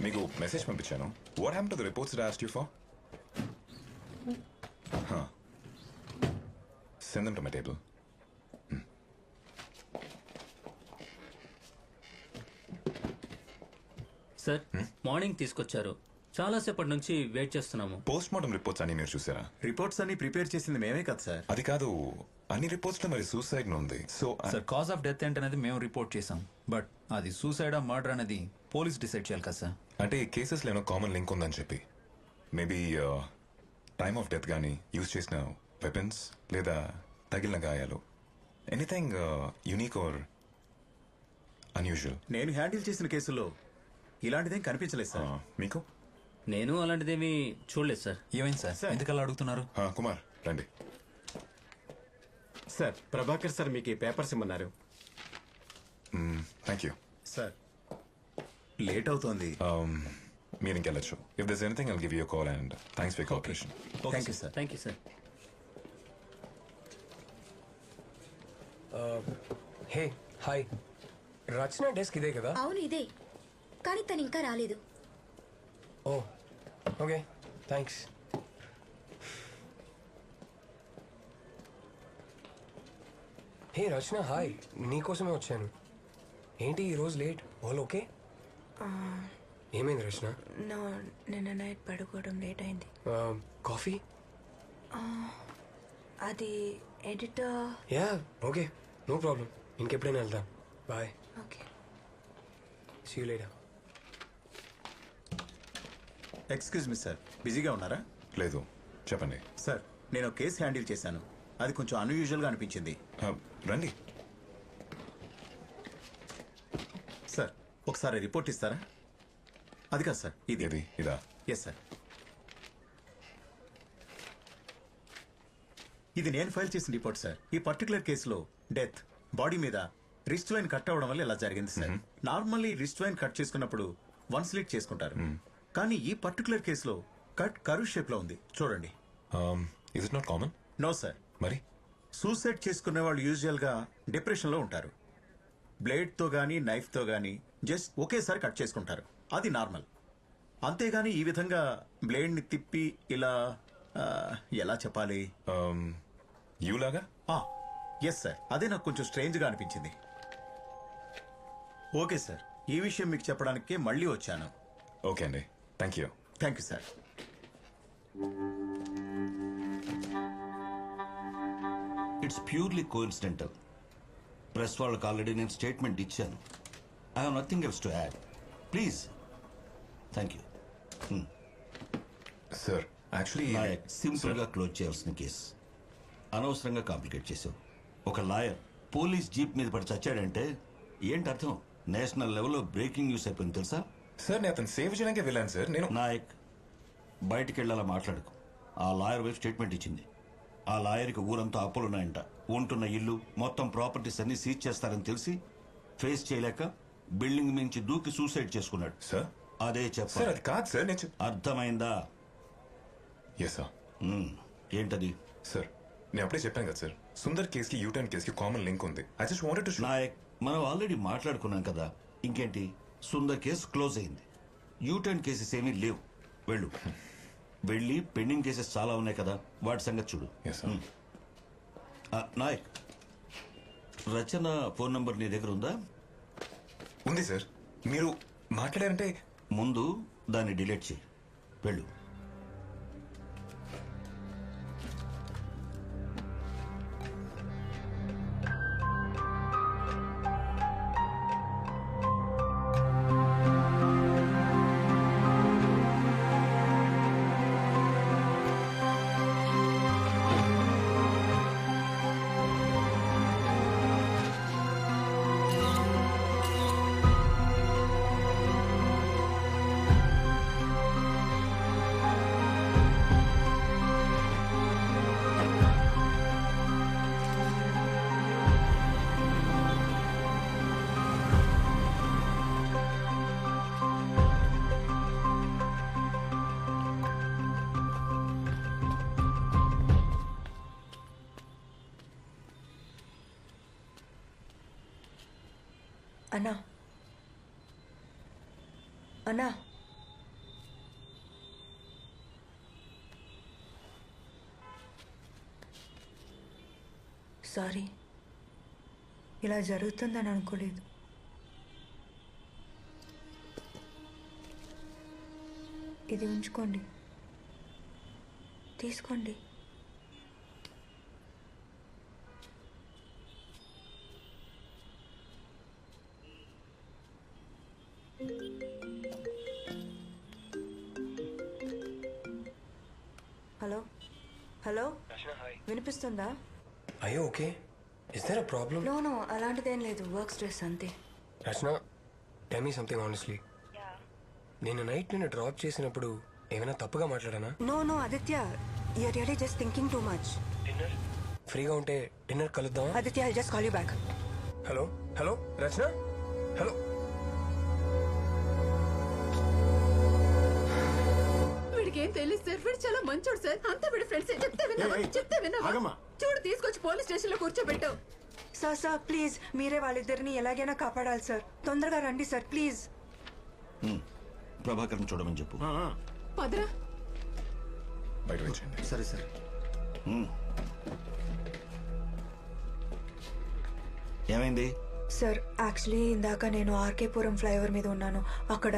మీకు మెసేజ్ పంపించాను. What happened to the reports that I asked you for? Send them to my table. Sir morning తీసుకొచ్చారు. చాలాసేపటి నుంచి wait చేస్తున్నాము. Post mortem reports అన్ని మీరు చూసారా? రిపోర్ట్స్ అన్ని ప్రిపేర్ చేసింది మేమే కదా సార్. అది కాదు, అన్ని రిపోర్ట్స్ లో మరి సూసైడ్ ఉంది. So sir cause of death ఏంటనేది మేము రిపోర్ట్ చేసాం, బట్ అది సూసైడా మర్డర్ అనేది పోలీస్ డిసైడ్ చేయాలి కదా సార్. అంటే ఈ కేసెస్ లో ఏమైనా కామన్ లింక్ ఉందని చెప్పి మేబీ టైమ్ ఆఫ్ డెత్ కానీ యూజ్ చేసిన వెపన్స్ లేదా తగిలిన గాయాలు, ఎనీథింగ్ యూనిక్ ఆర్ అన్యూజువల్. నేను హ్యాండిల్ చేసిన కేసులో ఇలాంటిదేం కనిపించలేదు సార్. మీకు? నేను అలాంటిదేమీ చూడలేదు సార్. ఏమైంది సార్, ఎందుకలా అడుగుతున్నారు? కుమార్ రండి. సార్ ప్రభాకర్ సార్ మీకు ఈ పేపర్స్ ఇమ్మన్నారు. Thank you sir. లేట్ అవుతోంది. మీరు ఇంకెళ్ళచ్చు. If this anything I'll give you call and thanks for cooperation. Thank you sir. Thank you sir. Hey hi, Rachana desk ఇదే కదా? అవును ఇదే, కానీ తను ఇంకా రాలేదు. Oh okay thanks. Hey Rachana hi, నీకోసమే వచ్చాను. ఏంటి ఈరోజు లేట్? All okay? ఏమైంది రచన? నిన్న నైట్ పడుకోవడం లేట్ అయింది. కాఫీ? అది editor. Yeah okay no problem, ఇంకెప్పుడైనా వెళ్దాం. Bye. Okay. See you later. Excuse me sir, బిజీగా ఉన్నారా? లేదు, చెప్పండి. సార్ నేను కేసు హ్యాండిల్ చేశాను, అది కొంచెం అన్యూజువల్గా అనిపించింది. రండి. సార్ ఒకసారి రిపోర్ట్ ఇస్తారా? అది కాదు సార్, ఇది. ఇదా? Yes sir. ఇది నేను ఫైల్ చేసిన రిపోర్ట్ సార్. ఈ పర్టికులర్ కేసులో డెత్ బాడీ మీద రిస్ట్ వైన్ కట్ అవ్వడం వల్ల ఇలా జరిగింది sir. Normally wrist vein cut చేసుకున్నప్పుడు వన్ స్లిట్ చేసుకుంటారు, కానీ ఈ పర్టికులర్ కేసులో కట్ కర్వ్ షేప్ లో ఉంది. చూడండి. Is it not common? No sir. మరి సూసైడ్ చేసుకునే వాళ్ళు యూజువల్ గా డిప్రెషన్ లో ఉంటారు. బ్లేడ్ తో గానీ నైఫ్ తో గానీ జస్ట్ ఒకేసారి కట్ చేసుకుంటారు, అది నార్మల్. అంతేగాని ఈ విధంగా బ్లేడ్ ని తిప్పి ఇలా ఎలా చెప్పాలి, యూలాగా? ఎస్ సార్, అదే నాకు కొంచెం స్ట్రేంజ్ గా అనిపించింది. ఓకే సార్, ఈ విషయం మీకు చెప్పడానికే మళ్ళీ వచ్చాను. ఓకే అండి, thank you. Thank you sir. It's purely coincidental. Press వాళ్ళకి ఆల్రెడీ నేను స్టేట్మెంట్ ఇచ్చాను. I have nothing else to add. Please. Thank you. Sir actually simple గా క్లోజ్ చేయాల్సిన కేసు అనవసరంగా కాంప్లికేట్ చేసావు. ఒక లాయర్ పోలీస్ జీప్ మీద పడి చచ్చాడంటే ఏంటి అర్థం? నేషనల్ లెవెల్లో బ్రేకింగ్ న్యూస్ అయిపోయింది తెలుసా? సార్ నేను అతను సేవ్ చేయడానికి వెళ్ళాను సార్. నేను నాయక్ బయటికి వెళ్ళాలా మాట్లాడుకు. ఆ లాయర్ వైపు స్టేట్మెంట్ ఇచ్చింది. ఆ లాయర్కి ఊరంతా అప్పులున్నాయంట. ఉంటున్న ఇల్లు మొత్తం ప్రాపర్టీస్ అన్ని సీజ్ చేస్తారని తెలిసి ఫేస్ చేయలేక బిల్డింగ్ మించి దూకి సూసైడ్ చేసుకున్నాడు. సార్ అదే సార్ చెప్పారు. అది కాదు సార్. నేను అర్థమైందా? Yes sir. ఏంటది? సార్ నేను అప్పుడే చెప్పాను కదా సార్, సుందర్ కేసుకి యూటర్న్ కేసుకి కామన్ లింక్ ఉంది. I just wanted to Nayak మనం ఆల్రెడీ మాట్లాడుకున్నాం కదా, ఇంకేంటి? సుందర్ కేసు క్లోజ్ అయింది. యూటర్న్ కేసెస్ ఏమీ లేవు. వెళ్ళు. వెళ్ళి పెండింగ్ కేసెస్ చాలా ఉన్నాయి కదా, వాటి సంగతి చూడు. Yes sir. Nayak, Rachana phone number నీ దగ్గర ఉందా? ఉంది సార్. మీరు మాట్లాడారంటే ముందు దాన్ని డిలీట్ చేయి. వెళ్ళు. అన్నా అన్నా సారీ. ఇలా జరుగుతుందని అనుకోలేదు. ఇది ఉంచుకోండి, తీసుకోండి. హలో హలో, వినిపిస్తుందా? అయ్యో okay, is there a problem? No no, అలాంటిదేం లేదు, వర్క్ స్ట్రెస్ అంతే. Rachana, tell me something honestly. నేను నైట్ నిన్ను డ్రాప్ చేసినప్పుడు ఏమైనా తప్పుగా మాట్లాడానా? No no Aditya, you're really just thinking too much. Dinner ఫ్రీగా ఉంటే డిన్నర్ కలుద్దాం. Aditya, I'll just call you back. Hello hello Rachana, hello. వీడికి ఏం తెలియదు సార్, వీడు చాలా మంచోడు సార్. అంతా వీడి ఫ్రెండ్స్. చెప్తే విన్నావా? చూడు, తీసుకొచ్చి పోలీస్ స్టేషన్ లో కూర్చోబెట్టావు. సార్ సార్ ప్లీజ్, మీరే వాళ్ళిద్దరిని ఎలాగైనా కాపాడాలి సార్. తొందరగా రండి సార్ ప్లీజ్. ప్రభాకర్ని చూడమని చెప్పు. పదరా. బయట వచ్చేయండి. సరే సరే. ఏమైంది? సార్ యాక్చువల్లీ ఇందాక నేను ఆర్కేపురం ఫ్లైఓవర్ మీద ఉన్నాను. అక్కడ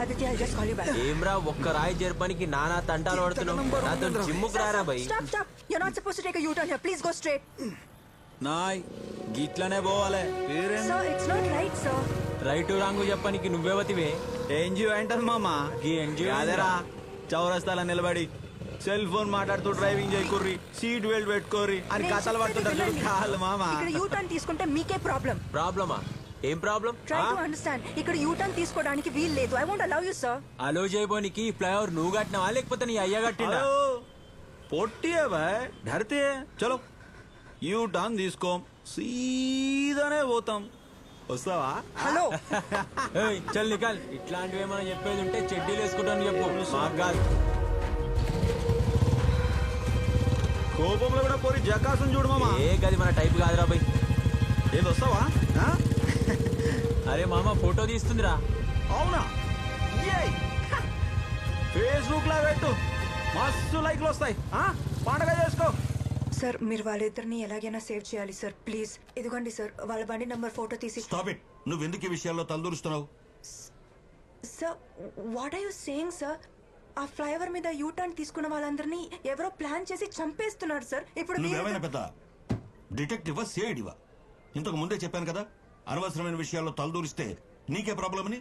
Aditya, I'll just call you back. ఏమ్రా, ఒక్క రాయి జరపనికి నానా తంటాలు పడుతున్నావు. నాతో జిమ్ముకు రారా bye. Stop stop, you are not supposed to take a U turn here. Please go straight. నాయ్ గిట్లనే పోవాలి. Sir it's not right sir. Right wrong చెప్పనికి నువ్వేవతివే. ఎన్జిఓ ఏంటది మామ? ఈ ఎన్జిఓ అదేరా, చౌరస్తాలో నిలబడి సెల్ ఫోన్ మాట్లాడుతూ డ్రైవింగ్ చేయకూర్రి, సీట్ బెల్ట్ పెట్టుకోర్రి అని నేను కథలు చెప్పేది పడుతుంటారు వినండి. కాదు మామ. ఇక్కడ యూ టర్న్ తీసుకుంటే మీకే ప్రాబ్లం. ప్రాబ్లమా? ఏం ప్రాబ్లం? Try to understand. ఇక్కడ యూ టర్న్ తీసుకోవడానికి వీలు లేదు. I won't allow you sir. Allow చేయబోనికి ఫ్లైఓవర్ నువ్వు కట్టినావా లేకపోతే నీ అయ్య కట్టినా? పొట్టి బాయ్ ధరితే చలో యూ టర్న్ తీసుకోం, సీదానే పోతాం. వస్తావా? హలో ఏయ్, చల్ నికాల్. ఇట్లాంటివి ఏమైనా చెప్పేది ఉంటే చెడ్డీలు వేసుకుంటాను చెప్పు. మాకు కాదు. కోపంలో కూడా పోరి జకాసం చూడు మామ. ఏ గది మన టైప్ కాదురా బై. ఏది వస్తావా? అరే మామ, ఫోటో తీస్తుందిరా. అవునా? ఫేస్బుక్ లో పెట్టు, మస్తు లైక్లు వస్తాయి. పండగ చేసుకో. సార్, మీరు వాళ్ళిద్దరిని ఎలాగైనా సేవ్ చేయాలి సార్ ప్లీజ్. ఇదిగోండి సార్, వాళ్ళ బండి నంబర్ ఫోటో తీసి. Stop it. నువ్వెందుకు ఈ విషయాల్లో తలదూరుస్తున్నావు? Sir, what are you saying sir? ఆ ఫ్లైఓవర్ మీద యూ టర్న్ తీసుకున్న వాళ్ళందరినీ ఎవరో ప్లాన్ చేసి చంపేస్తున్నారు సార్. ఇప్పుడు నువ్వేమైనా పెద్ద డిటెక్టివా, సిఐడివా? ఇంతకు ముందే చెప్పాను కదా, అనవసరమైన విషయాల్లో తలదూరిస్తే నీకే ప్రాబ్లం అని.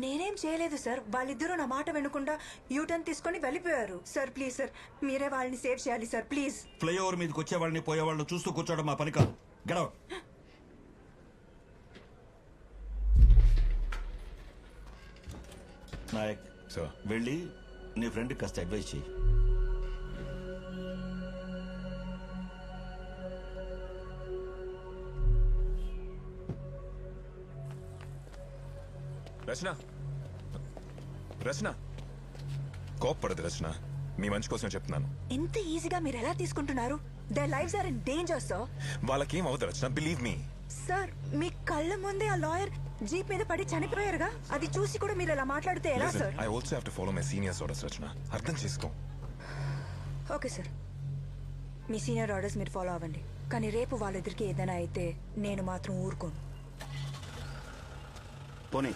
నేనేం చేయలేదు సార్. వాళ్ళిద్దరూ నా మాట వినకుండా యూ టర్న్ తీసుకొని వెళ్ళిపోయారు సార్. ప్లీజ్ సార్, మీరే వాళ్ళని సేవ్ చేయాలి సార్ ప్లీజ్. ఫ్లైఓవర్ మీదకి వచ్చేవాళ్ళని పోయేవాళ్ళని చూస్తూ కూర్చోవడం మా పని కాదు. గడవ. నాయక్ సార్, వెళ్ళి నీ ఫ్రెండ్ కాస్త అడ్వైస్ చేయి. రచన, రచన, కోప్పడదు రచన. మీ మంచి కోసం చెప్తున్నాను. ఎంత ఈజీగా మీరు ఎలా తీసుకుంటున్నారు? Their lives are in danger sir. వాళ్ళకేం అవ్వదు రచన, బిలీవ్ మీ. సార్, మీ కళ్ళ ముందే ఆ లాయర్ జీప్ మీద పడి చనిపోయారుగా. అది చూసి కూడా మీరు ఇలా మాట్లాడితే ఎలా sir? I also have to follow my seniors orders Rachana. అర్థం చేసుకో. ఓకే సార్, మీ సీనియర్ ఆర్డర్స్ మీరు ఫాలో అవ్వండి. కానీ రేపు వాళ్ళిద్దరికి ఏదైనా అయితే నేను మాత్రం ఊరుకోను. పోనీ